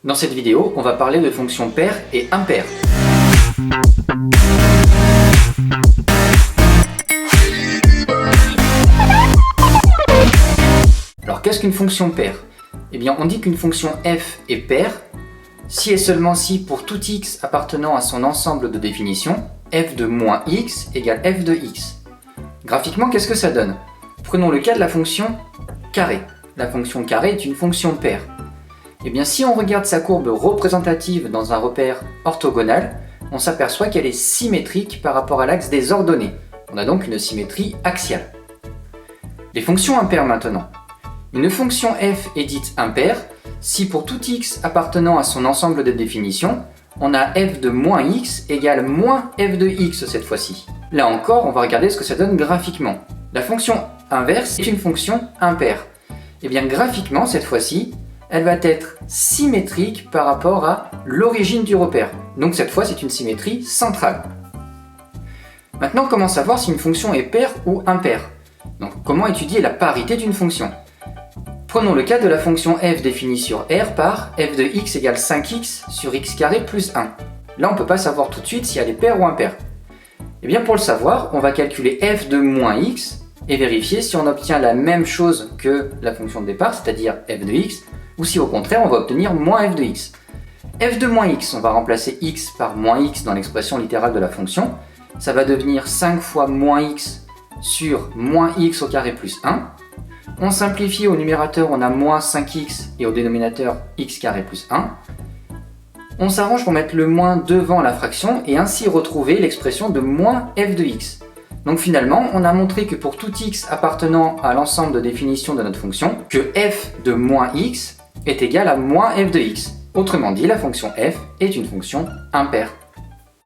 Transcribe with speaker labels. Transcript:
Speaker 1: Dans cette vidéo, on va parler de fonctions paires et impaires. Alors qu'est-ce qu'une fonction paire? Eh bien on dit qu'une fonction f est paire si et seulement si pour tout x appartenant à son ensemble de définition, f de moins x égale f de x. Graphiquement, qu'est-ce que ça donne? Prenons le cas de la fonction carré. La fonction carré est une fonction paire. Eh bien si on regarde sa courbe représentative dans un repère orthogonal, on s'aperçoit qu'elle est symétrique par rapport à l'axe des ordonnées. On a donc une symétrie axiale. Les fonctions impaires maintenant. Une fonction f est dite impaire si pour tout x appartenant à son ensemble de définition, on a f de moins x égale moins f de x cette fois-ci. Là encore, on va regarder ce que ça donne graphiquement. La fonction inverse est une fonction impaire. Et bien graphiquement, cette fois-ci, elle va être symétrique par rapport à l'origine du repère. Donc cette fois, c'est une symétrie centrale. Maintenant, comment savoir si une fonction est paire ou impaire? Donc, comment étudier la parité d'une fonction? Prenons le cas de la fonction f définie sur R par f de x égale 5x sur x carré plus 1. Là, on ne peut pas savoir tout de suite si elle est paire ou impaire. Et bien pour le savoir, on va calculer f de moins x et vérifier si on obtient la même chose que la fonction de départ, c'est-à-dire f de x, ou si au contraire on va obtenir moins f de x. F de moins x, on va remplacer x par moins x dans l'expression littérale de la fonction. Ça va devenir 5 fois moins x sur moins x au carré plus 1. On simplifie, au numérateur on a moins 5x et au dénominateur x carré plus 1. On s'arrange pour mettre le moins devant la fraction et ainsi retrouver l'expression de moins f de x. Donc finalement, on a montré que pour tout x appartenant à l'ensemble de définition de notre fonction, que f de moins x est égal à moins f de x. Autrement dit, la fonction f est une fonction impaire.